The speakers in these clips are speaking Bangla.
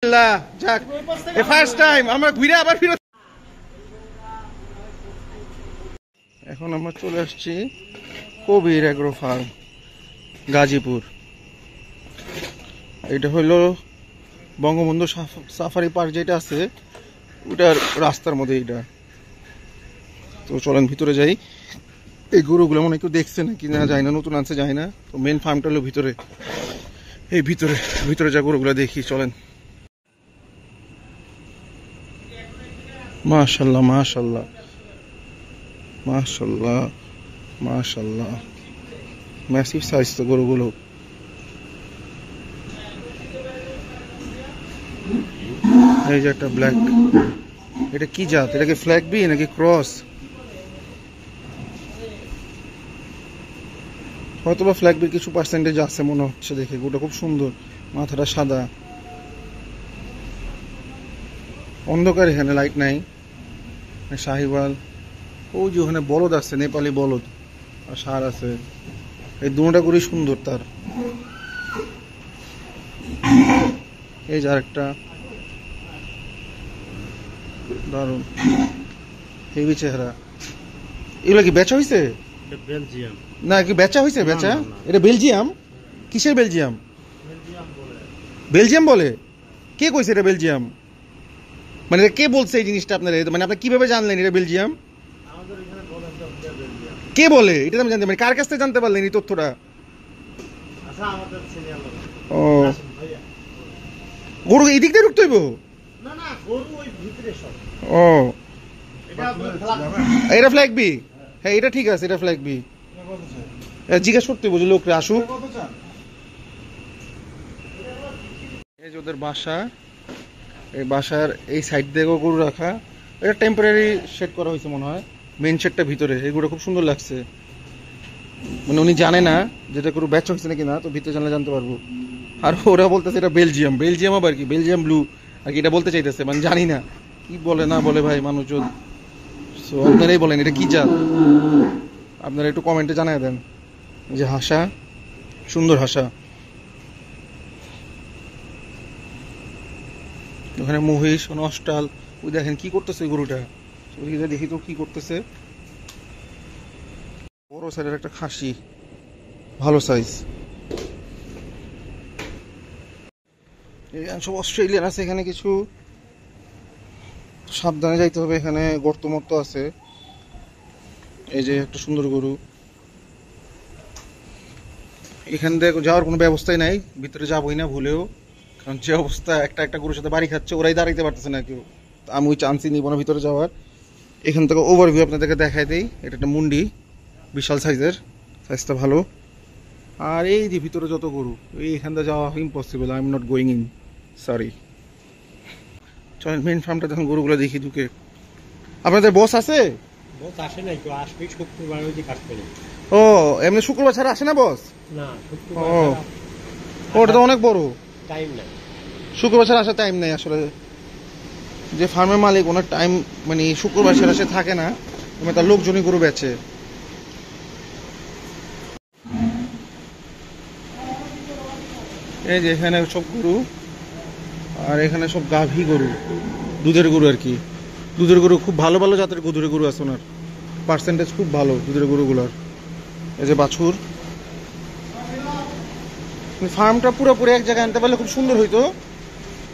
আলহামদুলিল্লাহ, যাক ফার্স্ট টাইম আমরা ঘুরে আবার ফিরে। এখন আমরা চলে আসছি কবির এগ্রো ফার্ম, গাজীপুর। এটা হলো বঙ্গবন্ধু সাফারি পার্ক যেটা আছে ওটার রাস্তার মধ্যে এটা। তো চলেন ভিতরে যাই। এই গরুগুলো মনে কেউ দেখছে না কি না যায় না, নতুন আনছে যায় না। তো মেন ফার্মটা হলো ভিতরে, এই ভিতরে ভিতরে যা গরুগুলো দেখি চলেন। মাশাল্লাহ মাশাল্লাহ মাশাল্লাহ মাশাল্লাহ, ম্যাসিভ সাইজ তো গরুগুলো। এই যে একটা ব্ল্যাক, এটা কি জাত? এটা কি ফ্ল্যাগ বি নাকি ক্রস? হয়তো বা ফ্ল্যাগ বির কিছু পার্সেন্টেজ আছে মনে হচ্ছে দেখে। গরুটা খুব সুন্দর, মাথাটা সাদা, অন্ধকার, এখানে লাইট নাই। শাহিওয়াল, ওই যে ওখানে বলদ আছে, নেপালি বলদ আর ষাঁড় আছে। এই দুটোটা গরুই সুন্দর তার। এই যে আরেকটা দারুন, হেভি চেহারা। এগুলো কি বেচা হয়েছে? বেলজিয়াম না কি বেচা হয়েছে? বেচা? এটা বেলজিয়াম? কিসের বেলজিয়াম? বেলজিয়াম বলে? কে কইছে এটা বেলজিয়াম? মানে কে বলছে এই জিনিসটা আপনার? মানে আপনি কিভাবে জানলেন এটা বেলজিয়াম? কে বলে এটা? আমি জানতে, মানে কার কাছ থেকে জানতে পারলেন এই তথ্যটা? ও, গরু এই দিক দিয়ে ঢুকতে হইব? ও, এটা ফ্ল্যাগ বি? হ্যাঁ এটা ঠিক আছে, এটা ফ্ল্যাগ বি। জিজ্ঞেস করতে বুঝি লোকরে আসুক। এই যে ওদের বাসা, এই বাসার এই সাইড দিয়েও গরু রাখা। এটা টেম্পোরারি শেড করা হয়েছে মনে হয়, মেন শেডটা ভিতরে। এগুলো খুব সুন্দর লাগছে। মানে উনি জানে না যেটা গরু বেচা হয়েছে নাকি না, তো ভিতরে জানলে জানতে পারবো। আর ওরা বলতেছে এটা বেলজিয়াম। বেলজিয়াম আবার কি? বেলজিয়াম ব্লু আর কি এটা বলতে চাইতেছে, মানে জানি না কি বলে না বলে ভাই মানুষজন। সো আপনারাই বলেন এটা কি জাত, আপনারা একটু কমেন্টে জানাই দেন। যে হাসা, সুন্দর হাসা। ওখানে মহিষ, অস্টাল। ওই দেখেন কি করতেছে ওই গরুটা, দেখি তো কি করতেছে। বড় সাইজের একটা খাসি, ভালো সাইজ। সব অস্ট্রেলিয়ান আছে এখানে কিছু, সাবধানে যাইতে হবে। এখানে গর্ত মর্ত আছে। এই যে একটা সুন্দর গরু, এখান থেকে যাওয়ার কোনো ব্যবস্থাই নাই, ভিতরে যাবোই না ভুলেও। কারণ যে অবস্থা, একটা একটা গরুর সাথে বাড়ি খাচ্ছে, ওরাই দাঁড়াইতে পারতেছে না কেউ। আমি ওই চান্সই নিব না ভিতরে যাওয়ার। এখান থেকে ওভারভিউ আপনাদেরকে দেখাই দেই। এটা একটা মুন্ডি, বিশাল সাইজের, সাইজটা ভালো। আর এই যে ভিতরে যত গরু, এইখান থেকে যাওয়া impossible. I am not going in, sorry. চলেন মেন ফার্মটা যখন গরুগুলো দেখি ঢুকে। আপনাদের বস আছে? বস আসে নাই, তো আসবে শুক্রবার ওই যে কাজ করে। ও, এমনি শুক্রবার ছাড়া আসে না বস? না, ও, ওটা তো অনেক বড়, টাইম নাই। শুক্রবার ছাড়া আসার টাইম নেই আসলে। যে ফার্মের মালিক ওনার টাইম, মানে শুক্রবার ছাড়া সে থাকে না, মানে তার লোকজনই গরু বেচে। এই যে এখানে সব গরু, আর এখানে সব গাভী গরু, দুধের গরু আর কি। দুধের গরু খুব ভালো ভালো জাতের দুধের গরু আছে ওনার, পার্সেন্টেজ খুব ভালো দুধের গরুগুলোর। এই যে বাছুর। ফার্মটা পুরোপুরি এক জায়গায় আনতে পারলে খুব সুন্দর হইতো,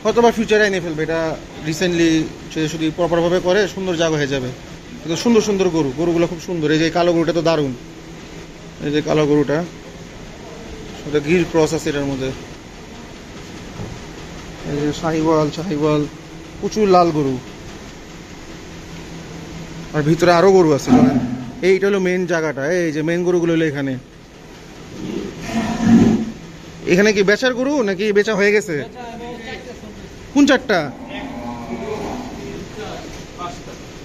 হয়তো বা ফিউচারে এনে ফেলবে। এটা রিসেন্টলি যদি প্রপারভাবে করে সুন্দর জায়গা হয়ে যাবে। কিন্তু সুন্দর সুন্দর গরু, গরুগুলো খুব সুন্দর। এই যে কালো গরুটা তো দারুণ, এই যে কালো গরুটা, ওটা গির ক্রস আছে এটার মধ্যে। এই যে শাহিওয়াল, শাহিওয়াল, প্রচুর লাল গরু। আর ভিতরে আরো গরু আছে। জানেন এইটা হলো মেন জায়গাটা, এই যে মেন গরুগুলো হলো এখানে। এখানে কি বেচার গরু নাকি বেচা হয়ে গেছে? কোন চারটা?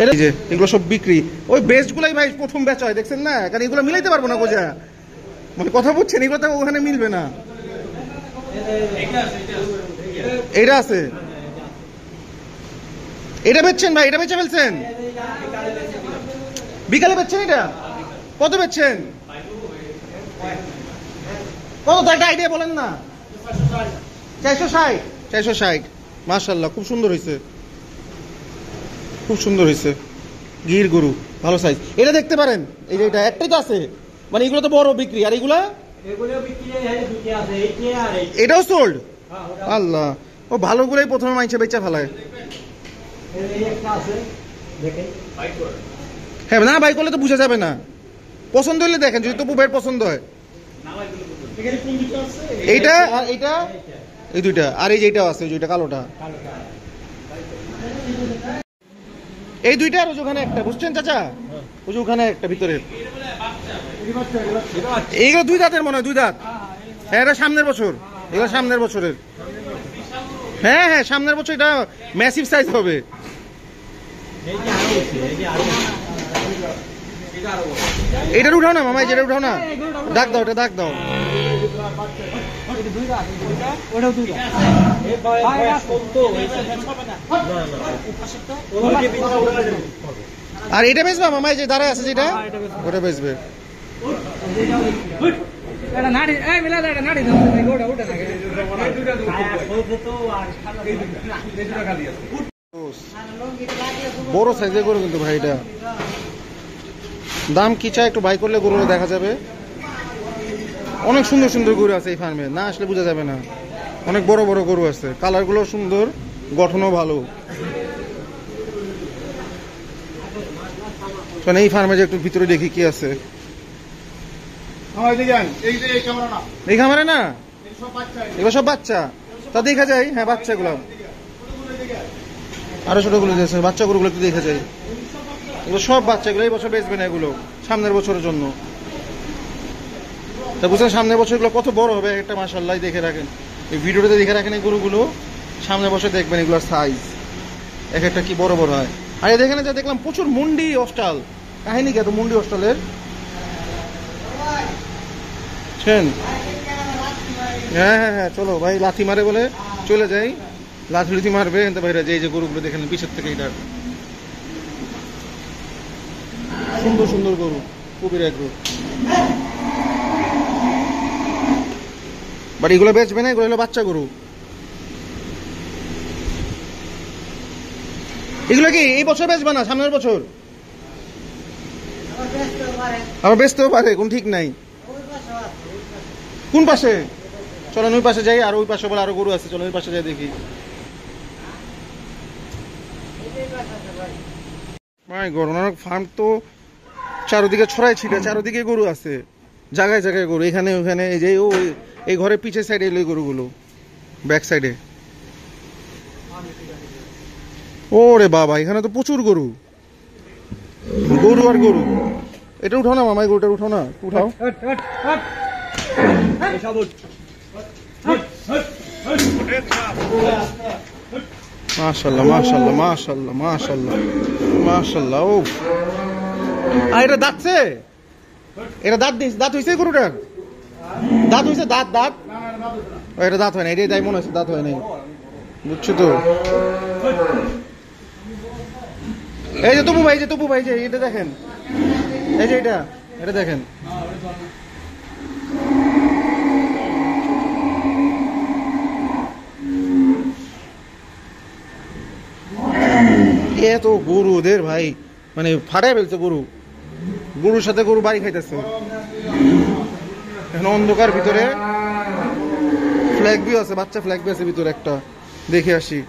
এই যে এগুলো সব বিক্রি। ওই বেস্ট গুলাই ভাই প্রথম বেচা হয়, দেখছেন না? কারণ এগুলো মিলাইতে পারবো না গোজা, মানে কথা বুঝছেন, এগুলো তো ওখানে মিলবে না। এটা আছে, এটা বেচছেন ভাই? এটা বেচে ফেলছেন? বিকালে বেচছেন? এটা কত বেচছেন? কত? একটা আইডিয়া বলেন না। 460? 460। মাশাআল্লাহ, খুব সুন্দর হয়েছে, খুব সুন্দর হয়েছে। গির গরু ভালো সাইজ। এটা দেখতে পারেন, এই যে এটা একটাই তো আছে, মানে এগুলো তো বড় বিক্রি, আর এগুলা এটাও সোল্ড। আল্লাহ, ও ভালোগুলোই প্রথমে মাইছে বেচা ফেলায়। হ্যাঁ না, বাই করলে তো বুঝা যাবে না। পছন্দ হলে দেখেন, যদি তপু ভাইয়ের পছন্দ হয়। এইটা আর এইটা, এই দুইটা, আর এই যেটাও আছে, ওই যেটা কালোটা, এই দুইটা, আর ওখানে একটা, বুঝছেন চাচা, ওই যে ওখানে একটা ভিতরে, এইগুলো 2 দাঁতের মনে হয়, 2 দাঁত। হ্যাঁ, এটা সামনের বছর, এগুলো সামনের বছরের। হ্যাঁ হ্যাঁ, সামনের বছর এটা ম্যাসিভ সাইজ হবে। এটার উঠাও না মামা, যেটা উঠাও না, ডাক দাও, এটা ডাক দাও। আর এটা বেচবা মামা, যে দাঁড়ায় আছে যেটা, ওটা বেচবে। বড় সাইজের গরু কিন্তু ভাই, এটা দাম কি চাই একটু বাই করলে গরুগুলো দেখা যাবে। অনেক সুন্দর সুন্দর গরু আছে এই ফার্মে, না আসলে বোঝা যাবে না। অনেক বড় বড় গরু আছে, কালারগুলো সুন্দর, গঠনও ভালো। কারণ এই ফার্মে যে একটু ভিতরে দেখি কি আছে। এই খামারে না, এগুলো সব বাচ্চা, তা দেখা যায়। হ্যাঁ, বাচ্চাগুলো আরো ছোটগুলো দিয়েছে, বাচ্চা গরুগুলো একটু দেখা যায়। এগুলো সব বাচ্চাগুলো, এই বছর বেচবে না, এগুলো সামনের বছরের জন্য। তা বুঝছেন, সামনের বছরগুলো কত বড় হবে একটা, মাশাআল্লাহ দেখে রাখেন, এই ভিডিওটাতে দেখে রাখেন। এই গরুগুলো সামনের বছর দেখবেন, এগুলোর সাইজ এক একটা কি বড় বড় হয়। আর এখানে যা দেখলাম প্রচুর মুন্ডি অস্টাল, কাহিনী কি এত মুন্ডি অস্টালের? হ্যাঁ হ্যাঁ হ্যাঁ, চলো ভাই, লাথি মারে বলে চলে যাই, লাথি মারবে এনতে ভাইরা। যে এই যে গরুগুলো দেখেন পিছের থেকে, এটা সুন্দর সুন্দর গরু, খুবই এক গরু। বাট এগুলো বেচবে না, এগুলো হলো বাচ্চা গরু। এগুলো কি এই বছর বেচবে না, সামনের বছর আবার বেচতেও পারে, কোন ঠিক নাই। কোন পাশে? চলেন ওই পাশে যাই, আর ওই পাশে বলে আরো গরু আছে, চলো ওই পাশে যাই দেখি। ওনার ফার্ম তো চারদিকে ছড়াই ছিটে, চারদিকে গরু আছে, জায়গায় জায়গায় গরু, এখানে ওখানে। এই যে এই ঘরের পিছের সাইডে এলো গরুগুলো, ব্যাক সাইডে। ওরে বাবা, এখানে তো প্রচুর গরু, গরু আর গরু। এটা উঠাও না মামা, গরুটা উঠাও না, উঠাও। মাশাআল্লাহ মাশাআল্লাহ মাশাআল্লাহ মাশাআল্লাহ মাশাআল্লাহ। ও আর এটা দাঁতছে, এটা দাঁত হইছে গরুটার? দাঁত হইছে? দাঁত দাঁত এটা দাঁত হয় না, এটাই তাই মনে হচ্ছে দাঁত হয় নাই, বুঝছো তো? এই যে তপু ভাই, যে তপু ভাই, যে এটা দেখেন, এই যে এটা দেখেন, এত গরু ওদের ভাই, মানে ফাটাই ফেলছে গরু, গরুর সাথে গরু বাড়ি খাইতেছে। এখন অন্ধকার ভিতরে ফ্ল্যাগ বি আছে, বাচ্চা ফ্ল্যাগ বি আছে ভিতরে একটা, দেখে আসি।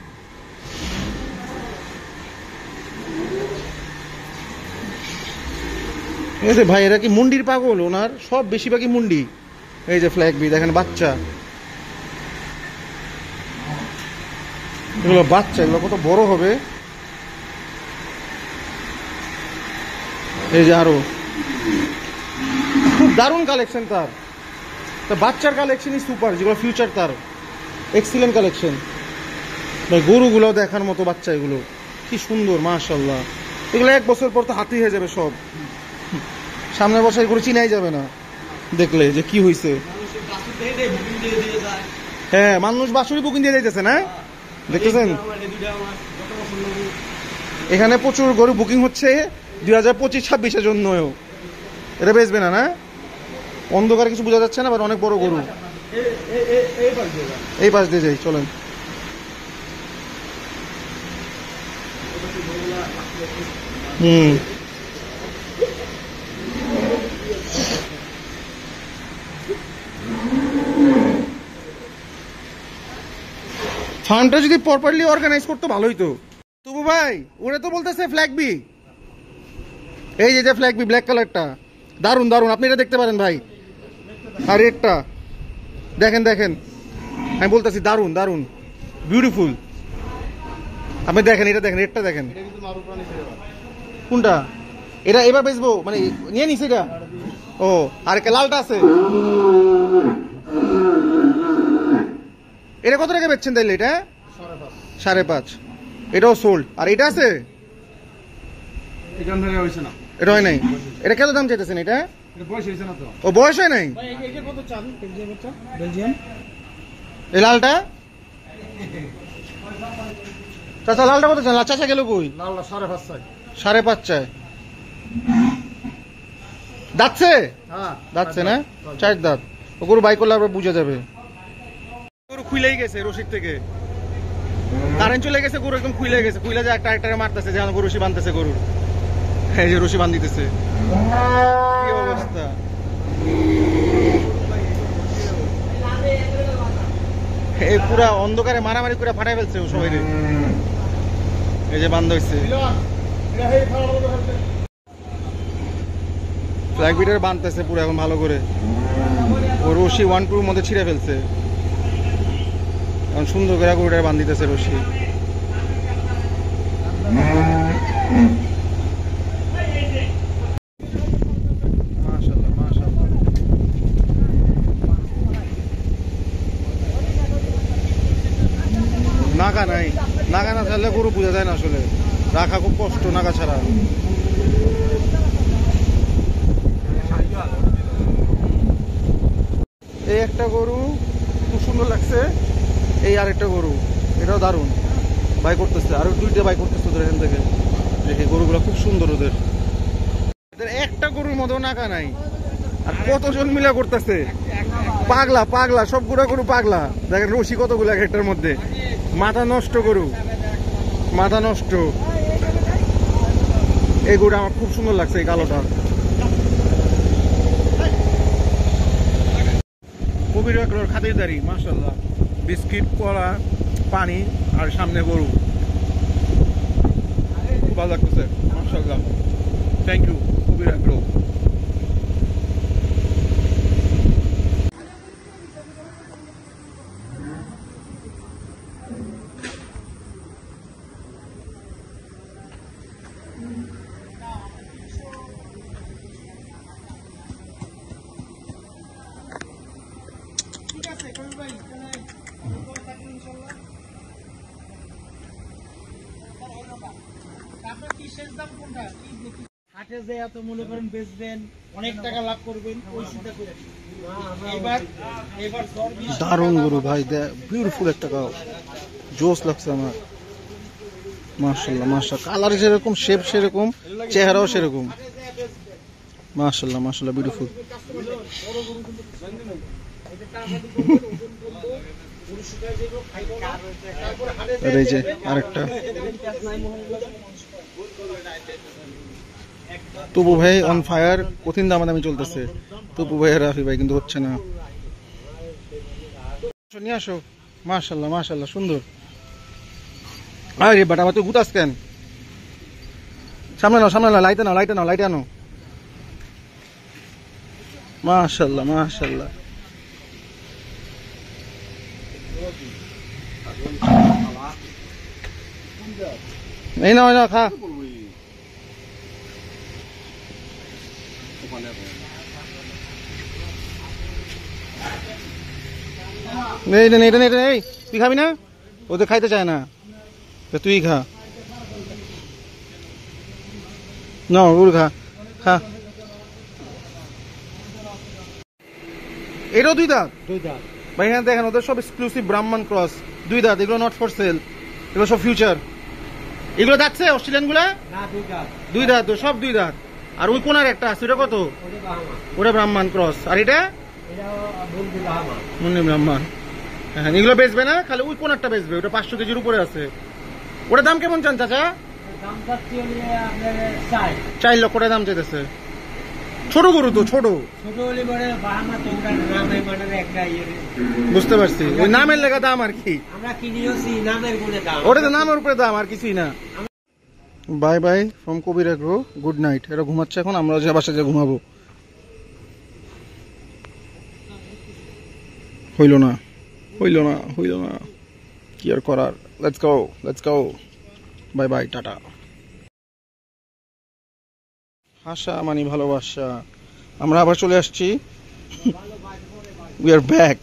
এই যে ভাই, এরা কি মুন্ডির পাগল? ওনার সব বেশিরভাগই মুন্ডি। এই যে ফ্ল্যাগ বি দেখেন, বাচ্চা, এগুলো বাচ্চা, এগুলো কত বড় হবে। এই যে আরো খুব দারুণ কালেকশন তার, বাচ্চার কালেকশনই সুপার, যেগুলো ফিউচার তার এক্সিলেন্ট কালেকশন। ভাই গরুগুলো দেখার মতো, বাচ্চা এগুলো কি সুন্দর, মাশাআল্লাহ। এগুলো 1 বছর পর তো হাতি হয়ে যাবে সব, সামনের বছর এগুলো চিনাই যাবে না দেখলে যে কি হয়েছে। হ্যাঁ, মানুষ বাছুরি বুকিং দিয়ে যাইতেছে না, দেখতেছেন? এখানে প্রচুর গরু বুকিং হচ্ছে 2025-26-এর জন্য। এটা বেচবে না? না, অন্ধকারে কিছু বোঝা যাচ্ছে না, বাট অনেক বড় গরু। এই পাশ দিয়ে যাই, চলেন। হুম ফান্ডটা যদি প্রপারলি অর্গানাইজ করতে ভালোই তো। তবু ভাই ওরা তো বলতেছে ফ্ল্যাগ বি, এই যে ফ্ল্যাগ বি ব্ল্যাক কালারটা দারুন দারুন, আপনি এটা দেখতে পারেন ভাই। আর রেডটা দেখেন দেখেন, আমি বলতেছি দারুন দারুন বিউটিফুল। আপনি দেখেন এটা দেখেন, রেডটা দেখেন। কোনটা এটা এবার বেচবো মানে নিয়ে নিস এটা? ও আর লালটা আছে, এটা কত টাকা বেচছেন তাইলে? এটা 5.5, এটাও সোল্ড। আর এটা আছে, এটা হয় নাই। এটা কত দাম চাইতেছেন? এটা ও বয়স হয় নাই। এই লালটা চাচা, লালটা কত চান? চাচা গেল কই? 5.5 চায়। দাঁতছে? দাঁতছে না, 4 দাঁত। ও গরু বাই করলে আবার বুঝা যাবে। গরু খুইলেই গেছে রশিদ থেকে, কারেন্ট চলে গেছে, গরু একদম খুইলে গেছে। খুইলে যে একটা একটা মারতেছে, যেন গরু রশি বাঁধতেছে গরুর। এই যে রশি বাঁধিতেছে, কি অবস্থা। এই পুরা অন্ধকারে মারামারি করে ফাটাই ফেলছে ও সবাই। এই যে বান্ধ হয়েছে, ফ্ল্যাগ বিটার বাঁধতেছে পুরো এখন ভালো করে। ও রশি 1-2 মধ্যে ছিঁড়ে ফেলছে, এখন সুন্দর করে গরুটার বান্ধিতেছে রশি। মাশাআল্লাহ মাশাআল্লাহ। নাগা নাই, নাগা না থাকলে গরু বোঝা যায় না আসলে, রাখা খুব কষ্ট নাগা ছাড়া। এই একটা গরু খুব সুন্দর লাগছে, এই আরেকটা গরু এটাও দারুণ বাই করতেছে। আরো 2টা বাই করতেছে ওদের এখান থেকে। দেখে গরুগুলো খুব সুন্দর, ওদের একটা গরুর মতো নাকা নাই। আর কতজন মিলা করতেছে, পাগলা পাগলা সব গরু পাগলা। দেখেন রশি কতগুলো এক একটার মধ্যে, মাথা নষ্ট গরু, মাথা নষ্ট। এই গরুটা আমার খুব সুন্দর লাগছে, এই কালোটা। কবির খাতিরদারি মাশাআল্লাহ, বিস্কিট কলা পানি আর সামনে গরু, খুব ভালো লাগতেছে মাশাআল্লাহ। Thank you Kabir Agro. হাটে যে এত মনে করেন বেচবেন, অনেক টাকা লাভ করবেন, ওই চিন্তা করে এবার দারুণ গরু ভাই, বিউটিফুল একটা গাও, জোস লাগছে আমার মাশাআল্লাহ মাশাআল্লাহ। কালার যেরকম, শেপ সেরকম, চেহারাও সেরকম মাশাআল্লাহ মাশাআল্লাহ, বিউটিফুল। আর এই যে আরেকটা তবু ভাই অন ফায়ার, কঠিন দামাদামি চলতেছে তবু ভাই আর রাফি ভাই, কিন্তু হচ্ছে না। নিয়ে আসো মাশাআল্লাহ মাশাআল্লাহ, সুন্দর। আরে বাট আমার তো গুতাস কেন? সামনে নাও সামনে নাও, লাইটে নাও লাইটে নাও, লাইটে আনো। মাশাআল্লাহ মাশাআল্লাহ। এই নাও না খা। তুই খাবি না? ওদের খাইতে চায় না, তুই খা। না ওর খা খা। এটাও 2 দাঁত? 2 দাঁত ভাই হ্যাঁ দেখেন, ওদের সব এক্সক্লুসিভ ব্রাহ্মণ ক্রস, 2 দাঁত। এগুলো নট ফর সেল, এগুলো সব ফিউচার। এগুলো দাঁতছে অস্ট্রেলিয়ান গুলা? না 2 দাঁত। 2 দাঁত, সব 2 দাঁত। আর ওই কোনার একটা আছে, ওটা কত? ওটা ব্রাহ্মণ ক্রস। আর এটা মুন্নি ব্রাহ্মণ। হ্যাঁ এগুলো বেচবে না, খালি ওই কোনারটা বেচবে, ওটা 500 কেজির উপরে আছে। ওটার দাম কেমন চান চাচা? দাম চাচ্ছি হলে আপনার 4 লক্ষ টাকা দাম চাইতেছে। ছোট গরু তো, ছোট। ছোট হলে পরে বাহামা তোমরা নামে মানে একটা ইয়ে বুঝতে পারছি, ওই নামের লেখা দাম আর কি। আমরা কিনিওছি নামের গুণে দাম। ওটা তো নামের উপরে দাম, আর কিছুই না। Bye buy from Kabir agro, good night. এরা ঘুমাচ্ছে এখন, আমরা যে বাসায় যে ঘুমাবো। হইল না, হইল না, হইল না, কি আর করার। Let's go, let's go, bye bye, tata. হাসা মানে ভালোবাসা। আমরা আবার চলে আসছি, উই আর ব্যাক।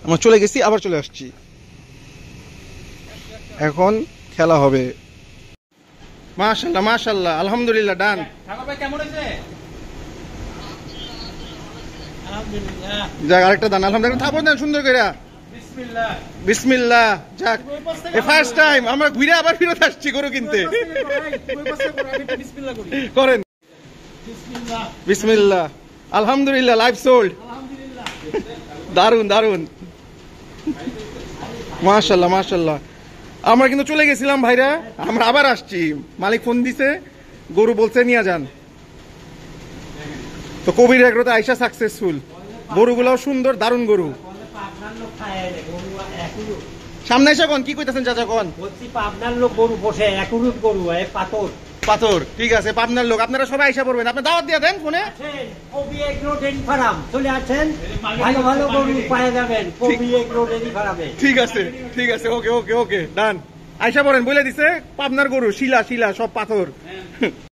আমরা চলে গেছি, আবার চলে আসছি। এখন খেলা হবে। মাশাআল্লাহ, মাশাআল্লাহ, আলহামদুলিল্লাহ, ডান। ঠাকুর ভাই কেমন হয়েছে? আলহামদুলিল্লাহ। যাক, আরেকটা দান, আলহামদুলিল্লাহ। থাপড় দেন সুন্দর করে। বিসমিল্লাহ। বিসমিল্লাহ। যাক, এ ফার্স্ট টাইম আমরা ঘুরে আবার ফিরত আসছি গরু কিনতে। বিসমিল্লাহ করি। করেন। বিসমিল্লাহ। বিসমিল্লাহ। আলহামদুলিল্লাহ, লাইফ সোল্ড। আলহামদুলিল্লাহ। দারুন, দারুন, মাশাআল্লাহ, মাশাআল্লাহ। আমরা কিন্তু চলে গেছিলাম ভাইরা, আমরা আবার আসছি। মালিক ফোন দিছে, গরু বলছে নিয়ে যান। তো কবির এগ্রোতে আইসা সাকসেসফুল। গরুগুলাও সুন্দর, দারুন গরু। পাবনার লোক খায় না গরু একুরু। সামনে এসে কোন কি কইতাছেন চাচা কোন? বলছি পাবনার লোক গরু পোষে একুরু গরু পাথর। পাথর, ঠিক আছে, পাবনার লোক। আপনারা সবাই আইসা পড়বেন, আপনি দাওয়াত দিয়ে দেন ফোনে। আছেন কবি এগ্রো ডেইরি ফার্ম, চলে আছেন, ভালো ভালো গরু পাওয়া যাবেন কবি এগ্রো ডেইরি ফার্মে। ঠিক আছে, ঠিক আছে, ওকে, ওকে, ওকে, ডান। আইসা পড়েন, বলে দিছে পাবনার গরু, শিলা শিলা সব পাথর।